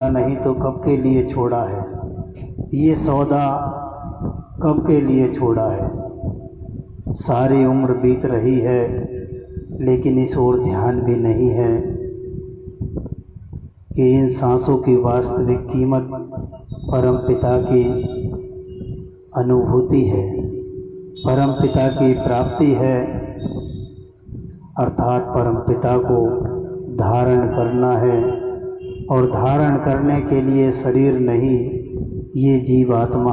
नहीं तो कब के लिए छोड़ा है, ये सौदा कब के लिए छोड़ा है। सारी उम्र बीत रही है लेकिन इस ओर ध्यान भी नहीं है कि इन सांसों की वास्तविक कीमत परम पिता की अनुभूति है, परम पिता की प्राप्ति है, अर्थात परम पिता को धारण करना है। और धारण करने के लिए शरीर नहीं, ये जीवात्मा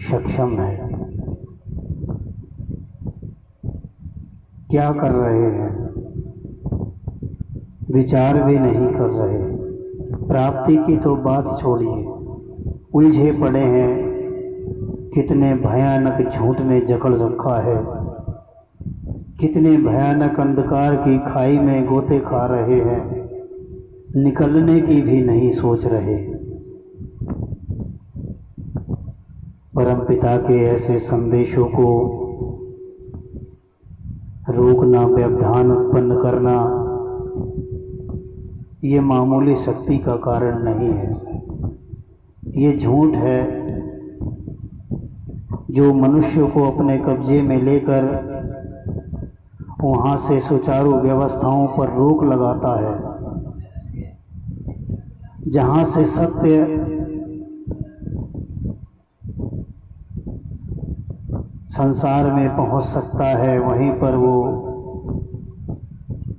सक्षम है। क्या कर रहे हैं? विचार भी नहीं कर रहे। प्राप्ति की तो बात छोड़िए, उलझे पड़े हैं। कितने भयानक झूठ ने जकड़ रखा है, कितने भयानक अंधकार की खाई में गोते खा रहे हैं, निकलने की भी नहीं सोच रहे। परमपिता के ऐसे संदेशों को रोकना, व्यवधान उत्पन्न करना, ये मामूली शक्ति का कारण नहीं है। ये झूठ है जो मनुष्य को अपने कब्जे में लेकर वहाँ से सुचारू व्यवस्थाओं पर रोक लगाता है। जहाँ से सत्य संसार में पहुँच सकता है, वहीं पर वो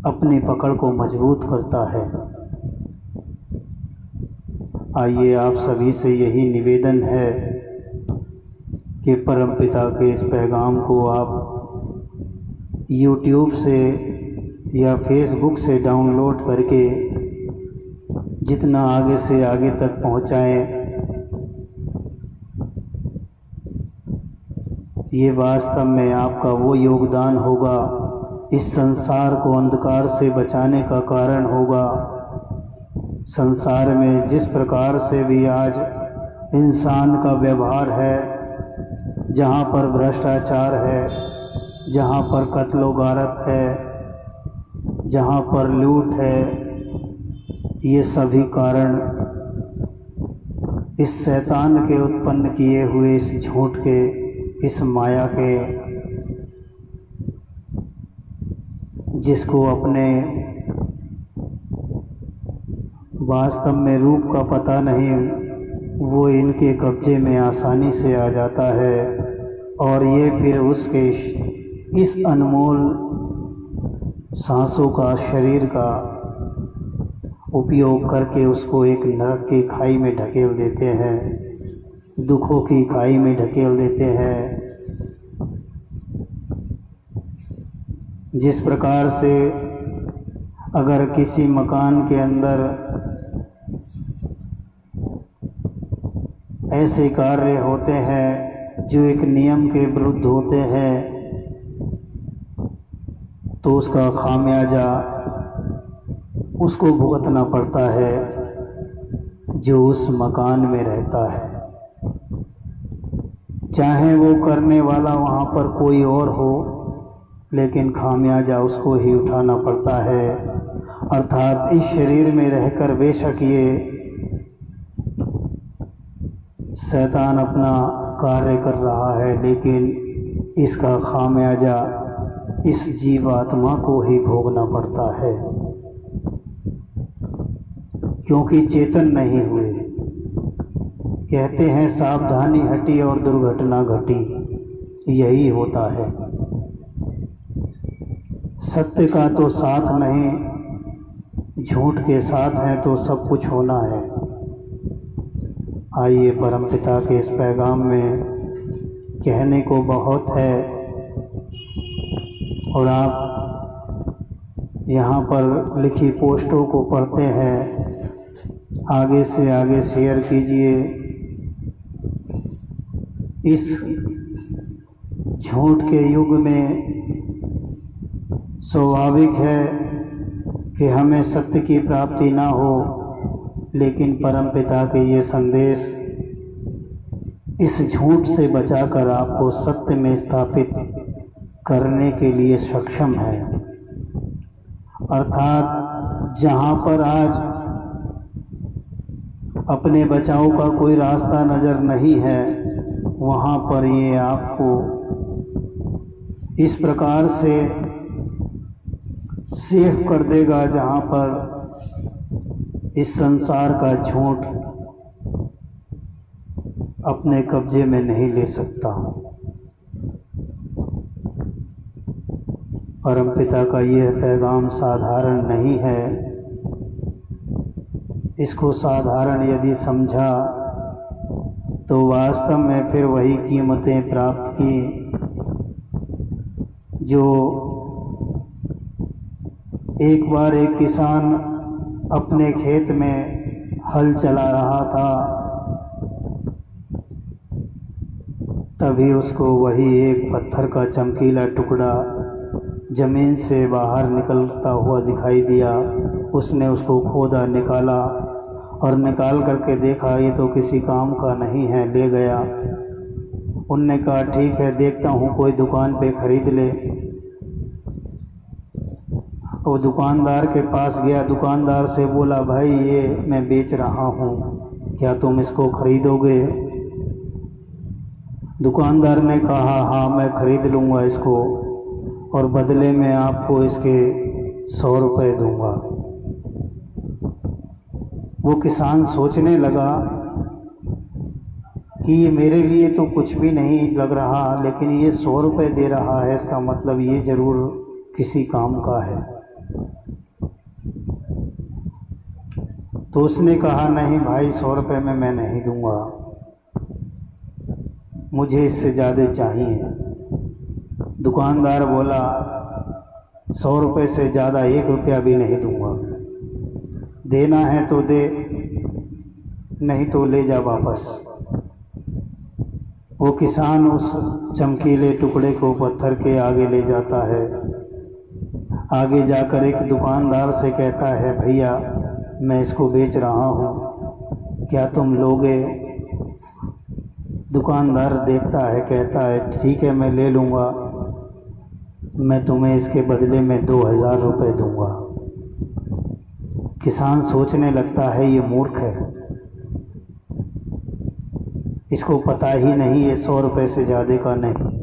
अपनी पकड़ को मजबूत करता है। आइए, आप सभी से यही निवेदन है कि परमपिता के इस पैगाम को आप YouTube से या Facebook से डाउनलोड करके जितना आगे से आगे तक पहुंचाएं। ये वास्तव में आपका वो योगदान होगा, इस संसार को अंधकार से बचाने का कारण होगा। संसार में जिस प्रकार से भी आज इंसान का व्यवहार है, जहाँ पर भ्रष्टाचार है, जहाँ पर कत्लो गारत है, जहाँ पर लूट है, ये सभी कारण इस शैतान के उत्पन्न किए हुए इस झूठ के, इस माया के, जिसको अपने वास्तव में रूप का पता नहीं, वो इनके कब्जे में आसानी से आ जाता है। और ये फिर उसके इस अनमोल सांसों का, शरीर का उपयोग करके उसको एक नरक की खाई में ढकेल देते हैं, दुखों की खाई में ढकेल देते हैं। जिस प्रकार से अगर किसी मकान के अंदर ऐसे कार्य होते हैं जो एक नियम के विरुद्ध होते हैं, तो उसका खामियाजा उसको भुगतना पड़ता है जो उस मकान में रहता है। चाहे वो करने वाला वहाँ पर कोई और हो, लेकिन खामियाजा उसको ही उठाना पड़ता है। अर्थात इस शरीर में रहकर बेशक ये शैतान अपना कार्य कर रहा है, लेकिन इसका खामियाजा इस जीवात्मा को ही भोगना पड़ता है, क्योंकि चेतन नहीं हुए। कहते हैं सावधानी हटी और दुर्घटना घटी, यही होता है। सत्य का तो साथ नहीं, झूठ के साथ है तो सब कुछ होना है। आइए, परमपिता के इस पैगाम में कहने को बहुत है, और आप यहाँ पर लिखी पोस्टों को पढ़ते हैं, आगे से आगे शेयर कीजिए। इस झूठ के युग में स्वाभाविक है कि हमें सत्य की प्राप्ति ना हो, लेकिन परमपिता के ये संदेश इस झूठ से बचाकर आपको सत्य में स्थापित करने के लिए सक्षम है। अर्थात जहाँ पर आज अपने बचाव का कोई रास्ता नज़र नहीं है, वहाँ पर ये आपको इस प्रकार से सेफ कर देगा जहाँ पर इस संसार का झूठ अपने कब्जे में नहीं ले सकता। परमपिता का यह पैगाम साधारण नहीं है। इसको साधारण यदि समझा तो वास्तव में फिर वही कीमतें प्राप्त की जो एक बार एक किसान अपने खेत में हल चला रहा था, तभी उसको वही एक पत्थर का चमकीला टुकड़ा ज़मीन से बाहर निकलता हुआ दिखाई दिया। उसने उसको खोदा, निकाला और निकाल करके देखा ये तो किसी काम का नहीं है, ले गया। उनने कहा ठीक है, देखता हूँ कोई दुकान पे ख़रीद ले। वो दुकानदार के पास गया, दुकानदार से बोला भाई ये मैं बेच रहा हूँ, क्या तुम इसको ख़रीदोगे? दुकानदार ने कहा हाँ मैं ख़रीद लूँगा इसको और बदले में आपको इसके 100 रुपये दूँगा। वो किसान सोचने लगा कि ये मेरे लिए तो कुछ भी नहीं लग रहा, लेकिन ये 100 रुपये दे रहा है, इसका मतलब ये ज़रूर किसी काम का है। तो उसने कहा नहीं भाई 100 रुपये में मैं नहीं दूँगा, मुझे इससे ज़्यादा चाहिए। दुकानदार बोला 100 रुपये से ज़्यादा 1 रुपया भी नहीं दूँगा, देना है तो दे, नहीं तो ले जा वापस। वो किसान उस चमकीले टुकड़े को पत्थर के आगे ले जाता है। आगे जाकर एक दुकानदार से कहता है भैया मैं इसको बेच रहा हूँ, क्या तुम लोगे? दुकानदार देखता है, कहता है ठीक है मैं ले लूँगा, मैं तुम्हें इसके बदले में 2000 रुपये दूँगा। किसान सोचने लगता है ये मूर्ख है, इसको पता ही नहीं ये 100 रुपये से ज़्यादा का नहीं।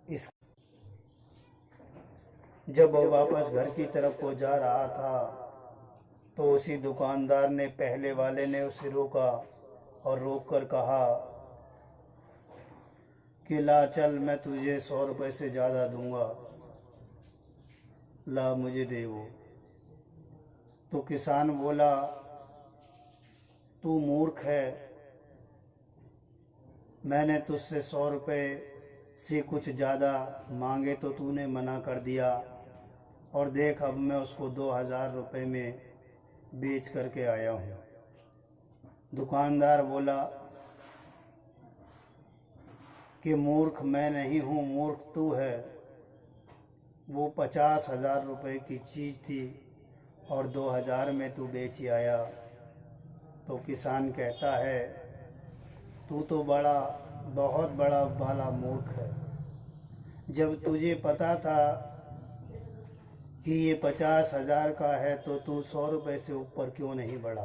इस जब वो वापस घर की तरफ को जा रहा था तो उसी दुकानदार ने, पहले वाले ने उसे रोका और रोक कर कहा कि ला चल मैं तुझे 100 रुपये से ज़्यादा दूंगा, ला मुझे दे वो। तो किसान बोला तू मूर्ख है, मैंने तुझसे 100 रुपये से कुछ ज़्यादा मांगे तो तूने मना कर दिया, और देख अब मैं उसको 2000 रुपये में बेच करके आया हूँ। दुकानदार बोला कि मूर्ख मैं नहीं हूँ, मूर्ख तू है, वो 50,000 रुपये की चीज़ थी और 2000 में तू बेच ही आया। तो किसान कहता है तू तो बहुत बड़ा भला मूर्ख है, जब तुझे पता था कि ये 50,000 का है तो तू 100 रुपये से ऊपर क्यों नहीं बढ़ा।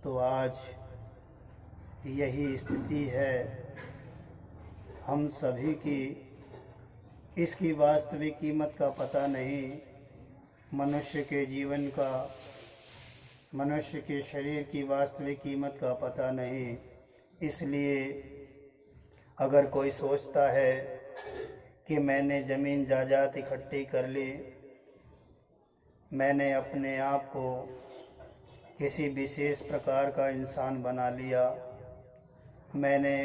तो आज यही स्थिति है हम सभी की। इसकी वास्तविक कीमत का पता नहीं, मनुष्य के जीवन का, मनुष्य के शरीर की वास्तविक कीमत का पता नहीं। इसलिए अगर कोई सोचता है कि मैंने ज़मीन जायदाद इकट्ठी कर ली, मैंने अपने आप को किसी विशेष प्रकार का इंसान बना लिया, मैंने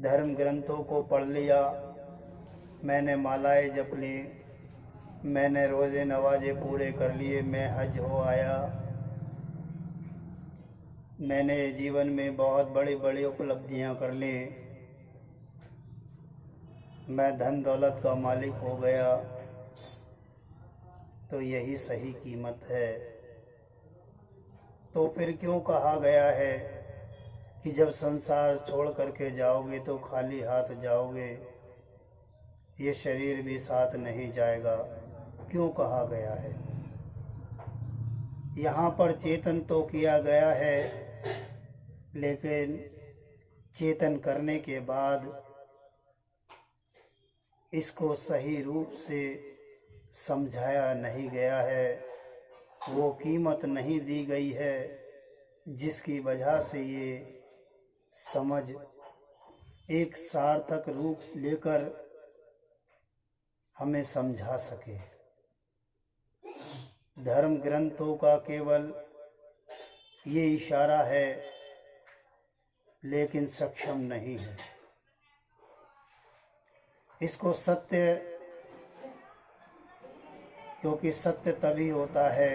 धर्म ग्रंथों को पढ़ लिया, मैंने मालाएं जप ली, मैंने रोज़े नवाज़े पूरे कर लिए, मैं हज हो आया, मैंने जीवन में बहुत बड़ी बड़ी उपलब्धियां कर ली, मैं धन दौलत का मालिक हो गया, तो तो यही सही कीमत है। तो फिर क्यों कहा गया है कि जब संसार छोड़ करके जाओगे तो खाली हाथ जाओगे, ये शरीर भी साथ नहीं जाएगा? क्यों कहा गया है? यहाँ पर चेतन तो किया गया है, लेकिन चेतन करने के बाद इसको सही रूप से समझाया नहीं गया है, वो कीमत नहीं दी गई है जिसकी वजह से ये समझ एक सार्थक रूप लेकर हमें समझा सके। धर्म ग्रंथों का केवल ये इशारा है, लेकिन सक्षम नहीं है। इसको सत्य, क्योंकि सत्य तभी होता है